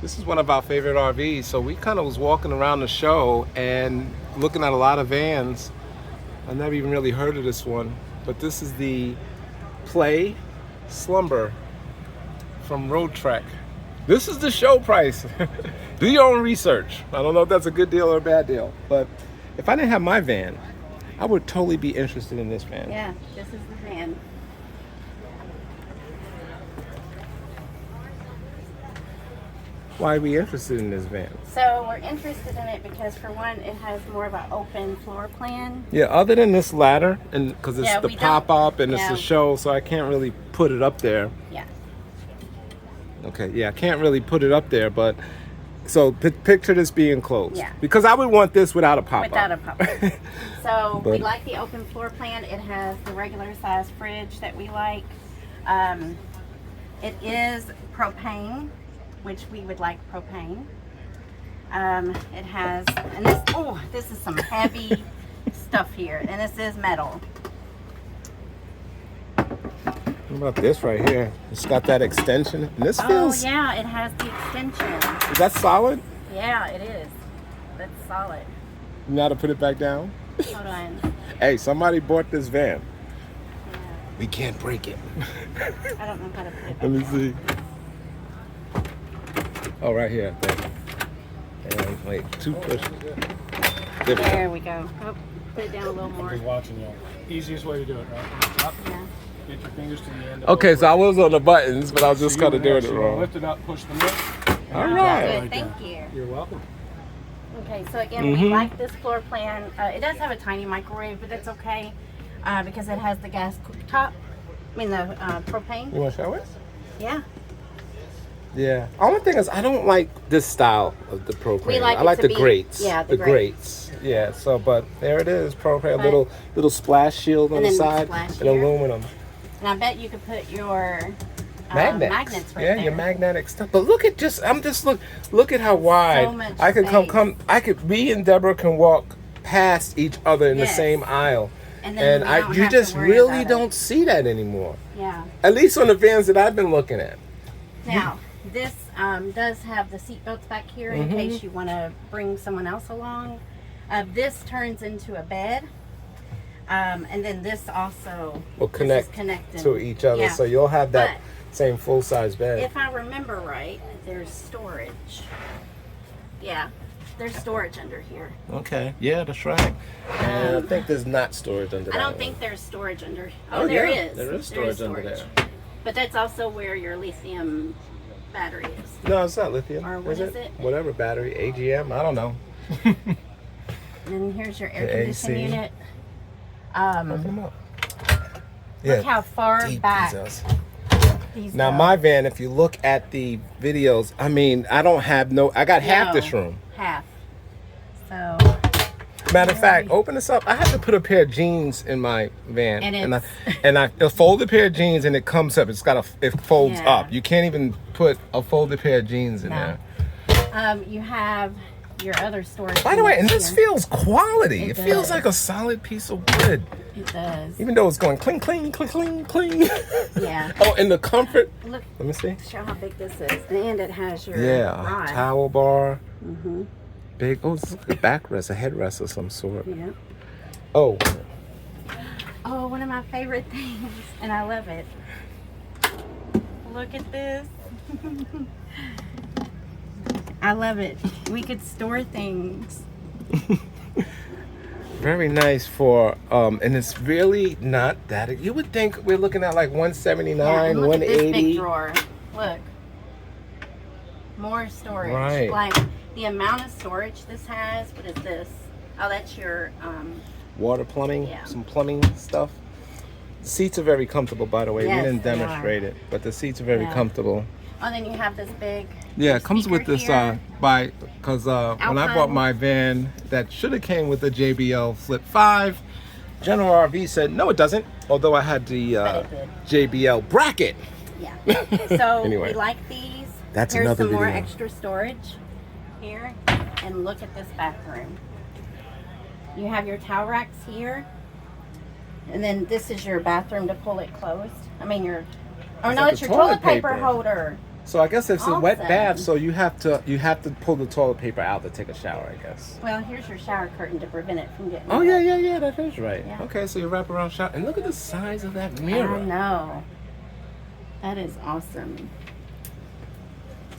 This is one of our favorite RVs. So we kind of was walking around the show and looking at a lot of vans. I never even really heard of this one, but this is the Play Slumber from Road Trek. This is the show price. Do your own research. I don't know if that's a good deal or a bad deal, but if I didn't have my van, I would totally be interested in this van. Yeah, this is the van. Why are we interested in this van? So we're interested in it because, for one, it has more of an open floor plan. Yeah, other than this ladder, and because it's Yeah, the we don't- pop-up and it's yeah. the show, so I can't really put it up there. Yeah. Okay, yeah, I can't really put it up there, but so picture this being closed. Yeah. Because I would want this without a pop-up. Without a pop-up. So we But- like the open floor plan. It has the regular size fridge that we like. It is propane, which we would like propane. It has, and this is some heavy stuff here, and this is metal. What about this right here? It's got that extension. And this feels, Oh yeah, it has the extension. is that solid? Yeah, it is. That's solid. You know how to put it back down? Hold on. Hey, somebody bought this van. Yeah, We can't break it. I don't know how to put it back Let me down. see. Oh, right here, I think. And wait, 2 push. There we go. There we go. Oh, put it down a little more. Just watching you. Easiest way to do it, right? Up, Yeah. get your fingers to the end. Okay, so I was on the buttons, but I was just kind of doing it wrong. Lift it up, push the mitt. All Oh, right. good. Thank you. You're welcome. Okay, so again, we like this floor plan. It does have a tiny microwave, but that's okay because it has the gas cooktop. I mean the propane. You want to show us? Yeah. Yeah. Only thing is, I don't like this style of the propane. We like I it like to the be- grates. yeah, the grates. Yeah. So, but there it is, propane. But- little splash shield on And the then the side, splash and here. aluminum And I bet you could put your magnets. right Yeah, there. your magnetic stuff. But look at look at how wide much I could space. come. I could. Me and Deborah can walk past each other in the Yes. same aisle. And then we don't you have to just worry really about don't it. see that anymore. Yeah. At least on the vans that I've been looking at. Now, this does have the seat belts back here in case you want to bring someone else along. This turns into a bed. And then this also Will this is connect connected. to each other, Yeah. so you'll have that But same full-size bed. if I remember right, there's storage. Yeah, there's storage under here. Okay, yeah, that's right. And I think there's not storage under I that don't one. think there's storage under. Oh, there yeah, is. there is storage under there. But that's also where your lithium battery is. No, it's not lithium. Or what is it? Whatever battery, AGM, I don't know. And then here's your air The conditioning AC. unit. Open them up. Look how far deep back these these Now go. my van, if you look at the videos, I mean, I don't have I got half No, this room. Half. So Matter of fact, open this up. I have to put a pair of jeans in my van, And I a folded pair of jeans, and it comes up. It folds Yeah. up. You can't even put a folded pair of jeans in No. there. you have your other storage. By the way, and units this here. feels quality. It It feels does. like a solid piece of wood, It does. even though it's going cling, cling, cling, cling, cling. Yeah. Oh, and the comfort. Look, Let me see. show how big this is, and it has your Yeah, rod. towel bar. Big. Oh, this is a backrest, a headrest of some sort. Yeah. Oh, Oh, one of my favorite things, and I love it. Look at this. I love it. We could store things. very nice for and it's really not that. You would think we're looking at like 179, Yeah, and look at this big 180. drawer. Look. More storage. Right. Like the amount of storage this has. What is this? Oh, that's your Water plumbing, Yeah. some plumbing stuff. The seats are very comfortable, by the way. Yes, we didn't they are. demonstrate it, but the seats are very Yeah. comfortable. oh, then you have this big Yeah, it comes with speaker this here. because when I bought Alpine. my van that should have came with the JBL Flip 5, General RV said no, it doesn't. Although I had the But it did. JBL bracket. Yeah. So Anyway. we like these. That's Here's another some more video. extra storage here. And look at this bathroom. You have your towel racks here. And then this is your bathroom to pull it closed. I mean your oh It's no, like it's a your toilet toilet paper paper. holder. So I guess it's a wet Awesome. bath, so you have to pull the toilet paper out to take a shower, I guess. Well, here's your shower curtain to prevent it from getting Oh wet. yeah, that is right. Yeah. Okay, so you wrap around shower, and look at the size of that I mirror. know. That is awesome.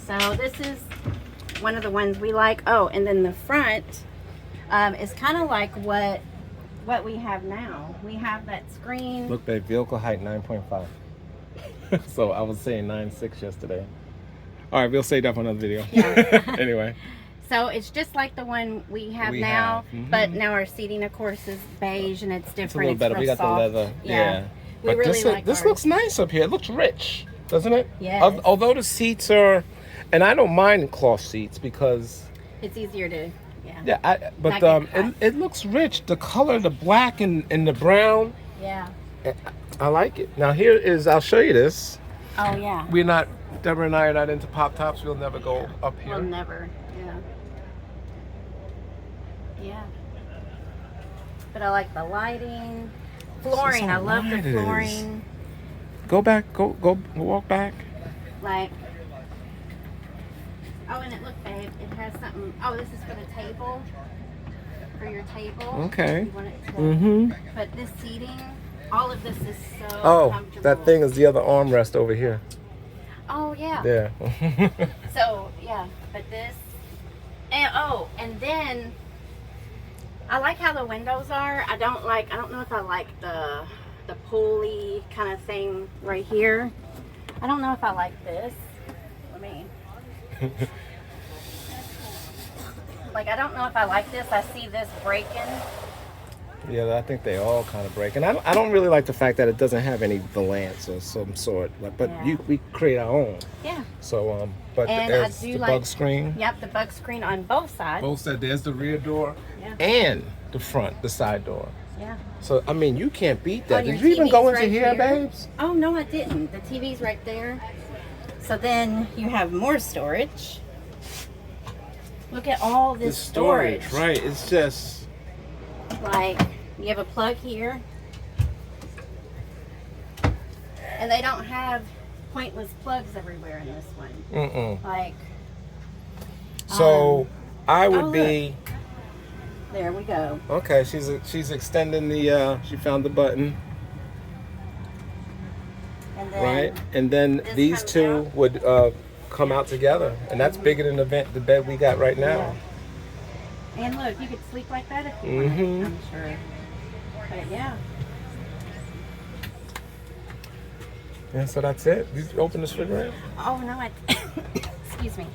So this is one of the ones we like. Oh, and then the front is kind of like what we have now. We have that screen. Look, babe, vehicle height 9.5. So I was saying 9.6 yesterday. All right, we'll save that for another video. Yeah. Anyway. So it's just like the one we have We now, have, mhm. but now our seating, of course, is beige and it's different. It's a little better. real We got soft. the leather. Yeah. We But really this, like this ours. looks nice up here. It looks rich, doesn't it? Yes. Although the seats are, and I don't mind cloth seats because, It's easier to, but Not get hot. it looks rich. The color, the black and the brown, yeah. I like it. Now here is, I'll show you this. Oh, yeah. Deborah and I are not into pop tops. We'll never go up here. We'll never, yeah. Yeah. But I like the lighting. Flooring, I love the light it is. flooring. Go back, go walk back. Like, oh, and it, look, babe, it has something. Oh, this is for the table. For your table. Okay. You want it to, Mm-hmm. But this seating, all of this is so Oh, comfortable. that thing is the other armrest over here. Oh, yeah. Yeah. So, yeah, but this, and then I like how the windows are. I don't know if I like the pulley kind of thing right here. I don't know if I like this. Let me, I don't know if I like this. I see this breaking. Yeah, I think they all kind of break, and I don't really like the fact that it doesn't have any valance or some sort. But Yeah. we create our own. Yeah. So but And there's I do the like- bug screen. Yep, the bug screen on both sides. Both said there's the rear door Yeah. and the front, the side door. Yeah. So I mean, you can't beat that. Oh, your Did you even go TV's into right here, here. babes? Oh, no, I didn't. The TV's right there. So then you have more storage. Look at all this storage. right? It's just Like, you have a plug here. And they don't have pointless plugs everywhere in this one. mm-mm. Like, So I would oh, be there we go. okay. She's extending the. She found the button. And then, Right, and then this these comes two out. would come out together, and that's bigger than the bed we got right now. And look, you could sleep like that if you Mhm. wanted, I'm sure. But yeah. Yeah, so that's it. Did you open the refrigerator? Oh, no, excuse me.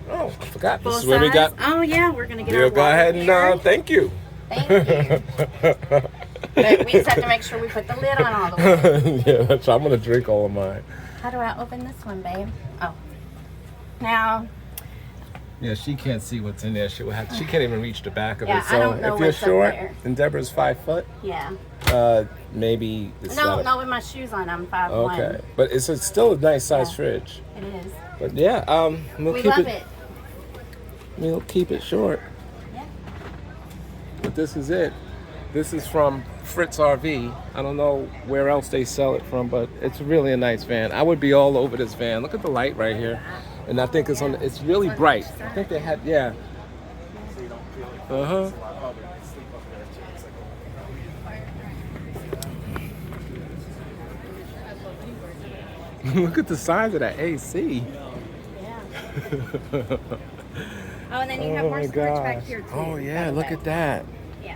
Oh, I forgot. This Full is where we size? got. Oh, yeah, we're going to get our We'll go water ahead and here. thank you. Thank you. But we just have to make sure we put the lid on all the way. Yeah, that's, I'm gonna drink all of mine. How do I open this one, babe? Oh. Now, Yeah, she can't see what's in there. She can't even reach the back of Yeah, it. So I don't know if you're what's up short, there. and Deborah's 5 foot, yeah. maybe it's No, not. No, with my shoes on, I'm 5'1". Okay, but it's still a nice size Yeah. fridge. It is. But yeah, we'll We keep love it. We'll keep it short. Yeah. But this is it. This is from Fritz RV. I don't know where else they sell it from, but it's really a nice van. I would be all over this van. Look at the light right here. And I think it's on. It's really bright. I think they had, yeah. Uh-huh. Look at the size of that AC. Yeah. Oh, and then you have more storage back here, too. Oh, yeah, by the look way. at that. Yeah.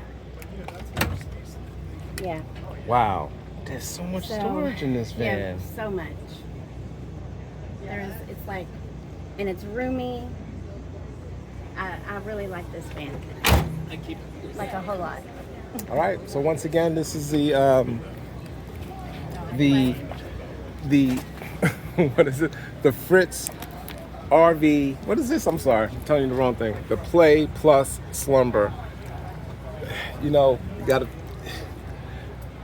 Yeah. Wow. There's so much So, storage in this van. Yeah, so much. It's like, and it's roomy. I really like this van. Like a whole lot. All right. So once again, this is the what is it? The Fritz RV. What is this? I'm sorry, I'm telling you the wrong thing. The Play Plus Slumber. You know, you gotta.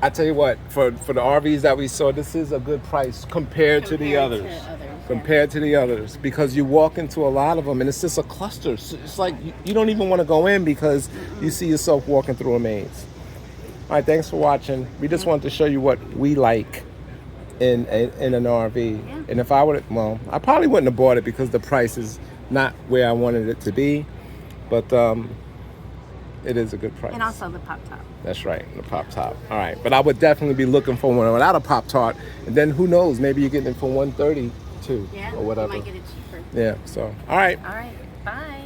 I tell you what, for the RVs that we saw, this is a good price compared to the others. Compared to the others, because you walk into a lot of them and it's just a cluster. It's like you don't even want to go in because you see yourself walking through a maze. All right, thanks for watching. We just wanted to show you what we like in an RV. Yeah. And if I would, well, I probably wouldn't have bought it because the price is not where I wanted it to be. But it is a good price. And also the pop top. That's right, the pop top. All right, but I would definitely be looking for one without a pop top. And then who knows? Maybe you're getting it for $132 Yeah. or whatever. You might get it cheaper. Yeah. So all right. All right. Bye.